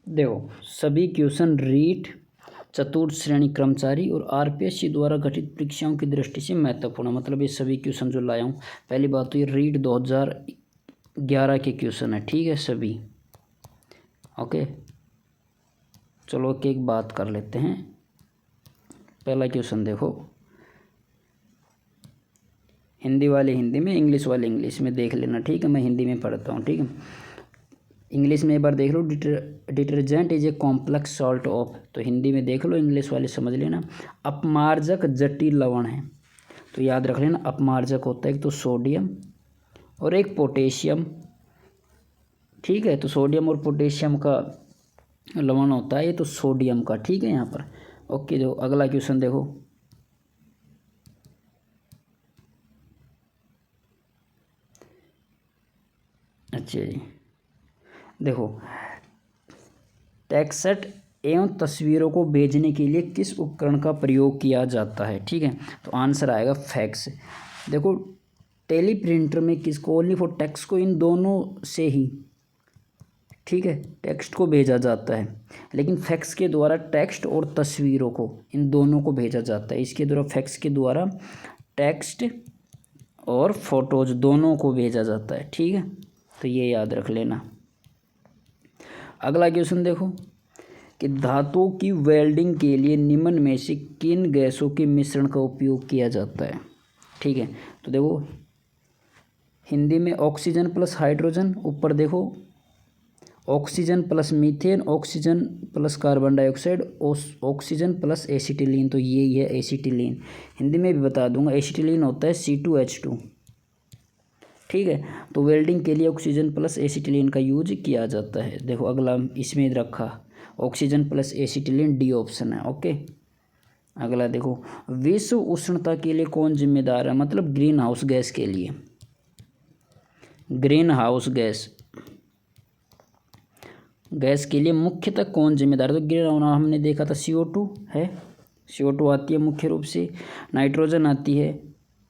देखो, सभी क्वेश्चन रीट, चतुर्थ श्रेणी कर्मचारी और आरपीएससी द्वारा गठित परीक्षाओं की दृष्टि से महत्वपूर्ण, मतलब ये सभी क्वेश्चन जो लाया हूँ। पहली बात तो ये रीट 2011 के क्वेश्चन है, ठीक है सभी। ओके, चलो एक बात कर लेते हैं। पहला क्वेश्चन देखो, हिंदी वाले हिंदी में, इंग्लिश वाले इंग्लिश में देख लेना, ठीक है। मैं हिंदी में पढ़ता हूँ, ठीक है। इंग्लिश में एक बार देख लो, detergent is a complex salt of, तो हिंदी में देख लो, इंग्लिश वाले समझ लेना। अपमार्जक जटिल लवण है, तो याद रख लेना अपमार्जक होता है एक तो सोडियम और एक पोटेशियम, ठीक है। तो सोडियम और पोटेशियम का लवण होता है ये तो सोडियम का, ठीक है यहाँ पर। ओके, जो अगला क्वेश्चन देखो, अच्छा जी देखो, टेक्स्ट एवं तस्वीरों को भेजने के लिए किस उपकरण का प्रयोग किया जाता है, ठीक है। तो आंसर आएगा फैक्स। देखो, टेलीप्रिंटर में किसको, ओनली फॉर टेक्स्ट को, इन दोनों से ही, ठीक है, टेक्स्ट को भेजा जाता है। लेकिन फैक्स के द्वारा टेक्स्ट और तस्वीरों को, इन दोनों को भेजा जाता है। इसके द्वारा, फैक्स के द्वारा टेक्स्ट और फोटोज दोनों को भेजा जाता है, ठीक है। तो ये याद रख लेना। अगला क्वेश्चन देखो कि धातुओं की वेल्डिंग के लिए निम्न में से किन गैसों के मिश्रण का उपयोग किया जाता है, ठीक है। तो देखो, हिंदी में ऑक्सीजन प्लस हाइड्रोजन, ऊपर देखो oxygen plus methane, oxygen plus carbon dioxide, oxygen plus acetylene, तो यही है एसिटिलीन। हिंदी में भी बता दूंगा, एसिटिलीन होता है C2H2, ठीक है। तो वेल्डिंग के लिए ऑक्सीजन प्लस एसिटिलीन का यूज किया जाता है। देखो अगला इसमें रखा, oxygen plus acetylene, D option है, ओके। अगला देखो, विश्व उष्णता के लिए कौन जिम्मेदार है, मतलब ग्रीन हाउस गैस के लिए, ग्रीन हाउस गैस के लिए मुख्यतः कौन जिम्मेदार है। तो ग्रीन हाउस हमने देखा था CO2 है, CO2 आती है मुख्य रूप से, नाइट्रोजन आती है,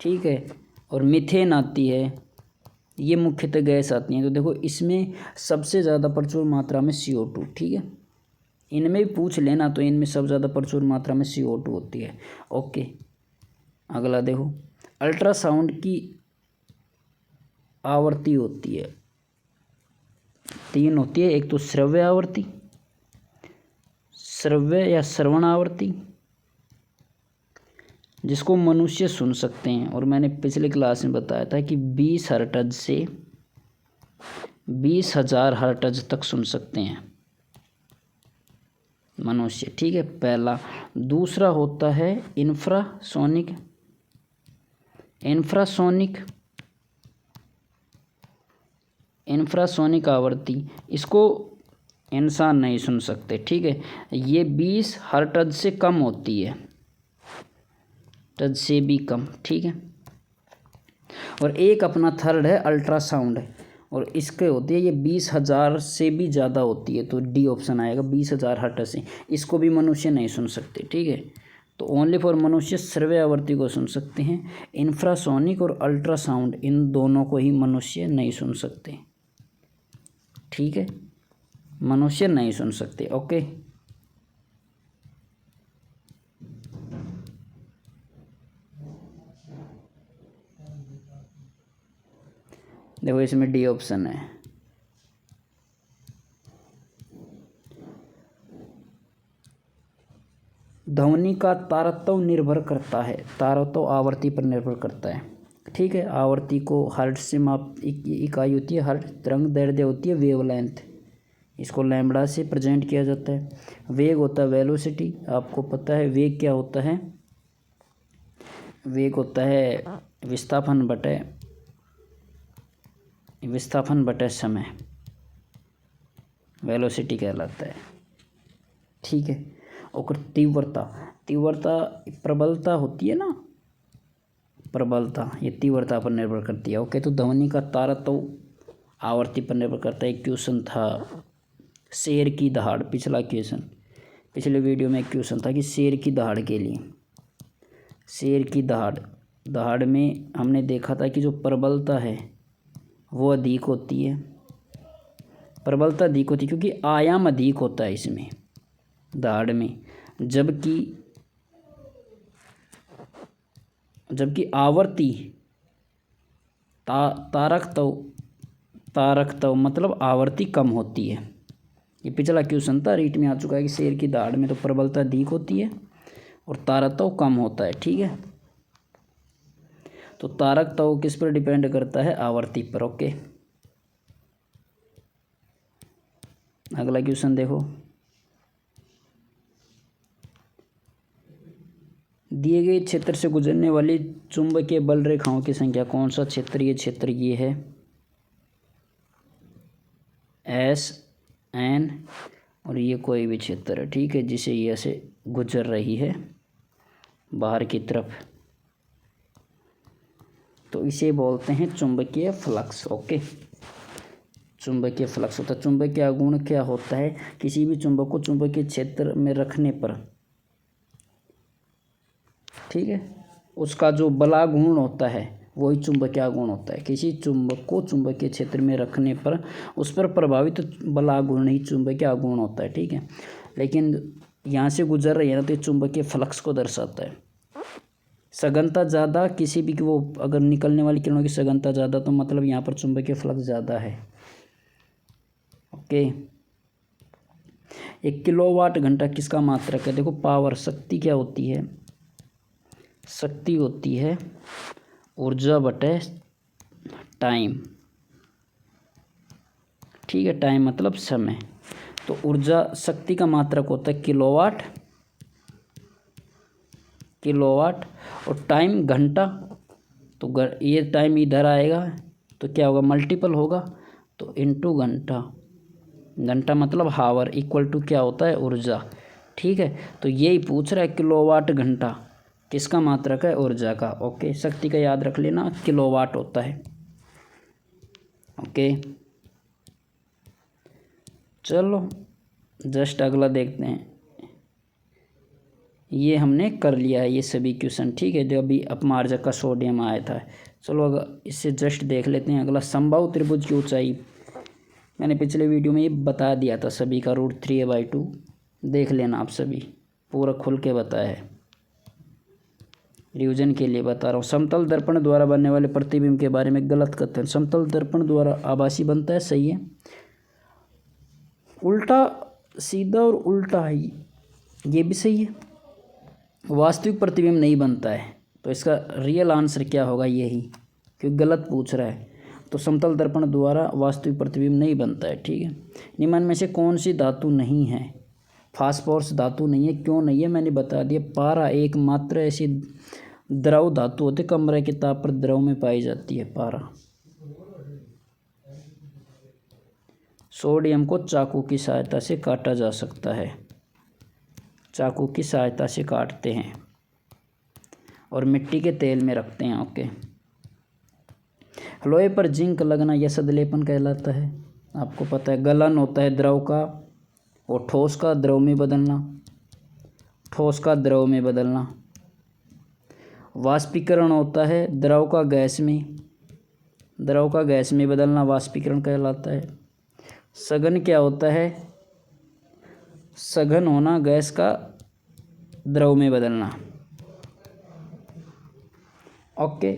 ठीक है, और मीथेन आती है, ये मुख्यतः गैस आती हैं। तो देखो इसमें सबसे ज़्यादा प्रचुर मात्रा में CO2, ठीक है। इनमें भी पूछ लेना, तो इनमें सबसे ज़्यादा प्रचुर मात्रा में CO2 होती है, ओके। अगला देखो, अल्ट्रासाउंड की आवृत्ति होती है, 3 होती है। एक तो श्रव्य आवृत्ति, श्रव्य या श्रवण आवृत्ति, जिसको मनुष्य सुन सकते हैं, और मैंने पिछले क्लास में बताया था कि 20 हर्ट्ज से 20,000 हर्ट्ज तक सुन सकते हैं मनुष्य, ठीक है, पहला। दूसरा होता है इंफ्रासोनिक, इंफ्रासोनिक आवृत्ति, इसको इंसान नहीं सुन सकते, ठीक है। ये 20 हर्ट्ज से कम होती है, टच से भी कम, ठीक है। और एक अपना थर्ड है अल्ट्रासाउंड, और इसके होती है ये 20,000 से भी ज़्यादा होती है, तो डी ऑप्शन आएगा, 20,000 हर्ट्ज से। इसको भी मनुष्य नहीं सुन सकते, ठीक है। तो ओनली फॉर मनुष्य श्रव्य आवृत्ति को सुन सकते हैं। इंफ्रासोनिक और अल्ट्रासाउंड, इन दोनों को ही मनुष्य नहीं सुन सकते, ठीक है, मनुष्य नहीं सुन सकते, ओके। देखो इसमें डी ऑप्शन है। ध्वनि का तारतम्य निर्भर करता है, तारतम्य आवृत्ति पर निर्भर करता है, ठीक है। आवृत्ति को हर्ट्ज से माप, इकाई होती है हर्ट्ज, तरंग दैर्ध्य होती है वेवलेंथ, इसको लैम्बडा से प्रेजेंट किया जाता है। वेग होता है वेलोसिटी, आपको पता है वेग क्या होता है, वेग होता है विस्थापन बटे समय, वेलोसिटी कहलाता है, ठीक है। और तीव्रता प्रबलता होती है ना, प्रबलता, ये तीव्रता पर निर्भर करती है, ओके। तो ध्वनि का तारतम्य आवृत्ति पर निर्भर करता है। एक क्वेश्चन था शेर की दहाड़, पिछले वीडियो में एक क्वेश्चन था कि शेर की दहाड़ के लिए, शेर की दहाड़ में हमने देखा था कि जो प्रबलता है वो अधिक होती है, प्रबलता अधिक होती है क्योंकि आयाम अधिक होता है इसमें दाढ़ में, जबकि आवर्ती तारकत्व मतलब आवर्ती कम होती है। ये पिछला क्वेश्चन था, रीट में आ चुका है कि शेर की दाढ़ में तो प्रबलता अधिक होती है और तारकत्व कम होता है। ठीक है, तो तारकत्व किस पर डिपेंड करता है? आवर्ती पर। ओके, अगला क्वेश्चन देखो, दिए गए क्षेत्र से गुजरने वाली चुंबकीय बल रेखाओं की संख्या। कौन सा क्षेत्र? ये क्षेत्र ये है SN, और ये कोई भी क्षेत्र है। ठीक है, जिसे ये ऐसे गुजर रही है बाहर की तरफ, तो इसे बोलते हैं चुंबकीय फ्लक्स। ओके, चुंबकीय फ्लक्स होता है। चुंबकीय आघूर्ण क्या होता है? किसी भी चुंबक को चुंबकीय क्षेत्र में रखने पर, ठीक है, उसका जो बलाघूर्ण होता है वही चुंबकीय आघूर्ण होता है। किसी चुंबक को चुंबकीय क्षेत्र में रखने पर उस पर प्रभावित बलाघूर्ण ही चुंबकीय आघूर्ण होता है। ठीक है, लेकिन यहाँ से गुजर रही है ना, तो ये चुंबकीय फ्लक्स को दर्शाता है। सघनता ज़्यादा, किसी भी वो अगर निकलने वाली किरणों की सघनता ज़्यादा, तो मतलब यहाँ पर चुंबकीय फ्लक्स ज़्यादा है। ओके, 1 किलोवाट घंटा किसका मात्रक है? देखो, पावर शक्ति क्या होती है? शक्ति होती है ऊर्जा बटे टाइम। ठीक है, टाइम मतलब समय। तो ऊर्जा शक्ति का मात्रक होता है किलोवाट, और टाइम घंटा। तो ये टाइम इधर आएगा तो क्या होगा? मल्टीपल होगा, तो इनटू घंटा। घंटा मतलब हावर, इक्वल टू क्या होता है? ऊर्जा। ठीक है, तो यही पूछ रहा है किलोवाट घंटा किसका मात्रक है? ऊर्जा का। ओके, शक्ति का याद रख लेना, किलोवाट होता है। ओके, चलो जस्ट अगला देखते हैं। ये हमने कर लिया है ये सभी क्वेश्चन। ठीक है, जो अभी अपमार्जक का सोडियम आया था। चलो अगर इससे जस्ट देख लेते हैं अगला। समबाहु त्रिभुज की ऊंचाई मैंने पिछले वीडियो में ये बता दिया था सभी का, √3a/2। देख लेना आप सभी, पूरा खुल के बताया है, रिवीजन के लिए बता रहा हूँ। समतल दर्पण द्वारा बनने वाले प्रतिबिंब के बारे में गलत कथन। समतल दर्पण द्वारा आभासी बनता है, सही है। उल्टा, सीधा और उल्टा ये भी सही है। वास्तविक प्रतिबिंब नहीं बनता है, तो इसका रियल आंसर क्या होगा? यही, क्योंकि गलत पूछ रहा है। तो समतल दर्पण द्वारा वास्तविक प्रतिबिंब नहीं बनता है। ठीक है, निम्न में से कौन सी धातु नहीं है? फास्फोरस धातु नहीं है। क्यों नहीं है? मैंने बता दिया, पारा एकमात्र ऐसी द्रव धातु होती है, कमरे के ताप पर द्रव में पाई जाती है पारा। सोडियम को चाकू की सहायता से काटा जा सकता है, चाकू की सहायता से काटते हैं और मिट्टी के तेल में रखते हैं। ओके, लोहे पर जिंक लगना यह सदलेपन कहलाता है। आपको पता है, गलन होता है द्रव का, और ठोस का द्रव में बदलना, ठोस का द्रव में बदलना। वाष्पीकरण होता है द्रव का गैस में, द्रव का गैस में बदलना वाष्पीकरण कहलाता है। सघन क्या होता है? सघन होना, गैस का द्रव में बदलना। ओके,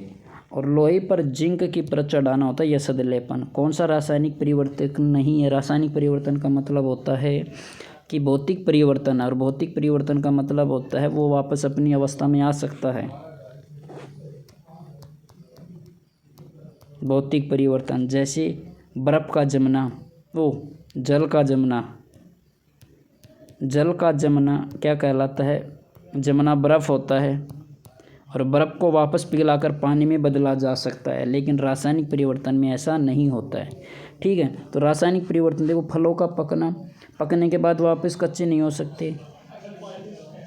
और लोहे पर जिंक की परत चढ़ाना होता है यह सदलेपन। कौन सा रासायनिक परिवर्तन नहीं है? रासायनिक परिवर्तन का मतलब होता है कि भौतिक परिवर्तन, और भौतिक परिवर्तन का मतलब होता है वो वापस अपनी अवस्था में आ सकता है। भौतिक परिवर्तन जैसे बर्फ का जमना, वो जल का जमना। जल का जमना क्या कहलाता है? जमना बर्फ होता है, और बर्फ को वापस पिघलाकर पानी में बदला जा सकता है, लेकिन रासायनिक परिवर्तन में ऐसा नहीं होता है। ठीक है, तो रासायनिक परिवर्तन देखो, फलों का पकना, पकने के बाद वापस कच्चे नहीं हो सकते,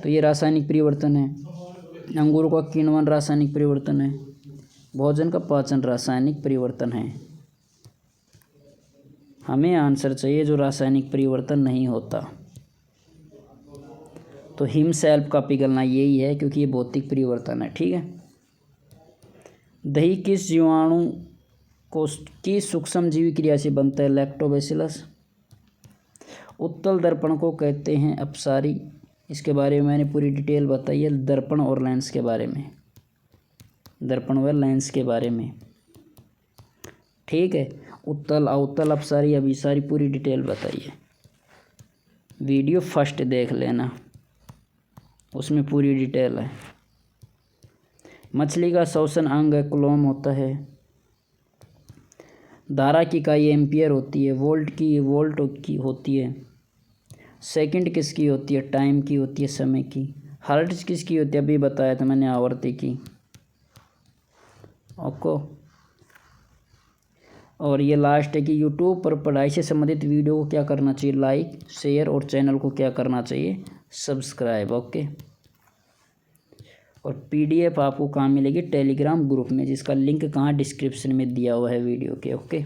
तो ये रासायनिक परिवर्तन है। अंगूरों का किण्वन रासायनिक परिवर्तन है। भोजन का पाचन रासायनिक परिवर्तन है। हमें आंसर चाहिए जो रासायनिक परिवर्तन नहीं होता। तो हिमशैल का पिघलना यही है, क्योंकि ये भौतिक परिवर्तन है। ठीक है, दही किस जीवाणु को की सूक्ष्मजीवी क्रिया से बनता है? लैक्टोबैसिलस। उत्तल दर्पण को कहते हैं अपसारी। इसके बारे में मैंने पूरी डिटेल बताई है, दर्पण और लेंस के बारे में, दर्पण व लेंस के बारे में। ठीक है, उत्तल अवतल अपसारी अभिसारी पूरी डिटेल बताई है। वीडियो फर्स्ट देख लेना, उसमें पूरी डिटेल है। मछली का श्वसन अंग क्लोम होता है। धारा की इकाई एम्पियर होती है। वोल्ट की होती है। सेकंड किसकी होती है? टाइम की होती है, समय की। हर्ट्ज किसकी होती है? अभी बताया था मैंने, आवृत्ति की। ओके, और ये लास्ट है कि यूट्यूब पर पढ़ाई से संबंधित वीडियो को क्या करना चाहिए? लाइक, शेयर, और चैनल को क्या करना चाहिए? सब्सक्राइब। ओके, और पीडीएफ आपको कहाँ मिलेगी? टेलीग्राम ग्रुप में, जिसका लिंक कहाँ डिस्क्रिप्शन में दिया हुआ है वीडियो के। ओके।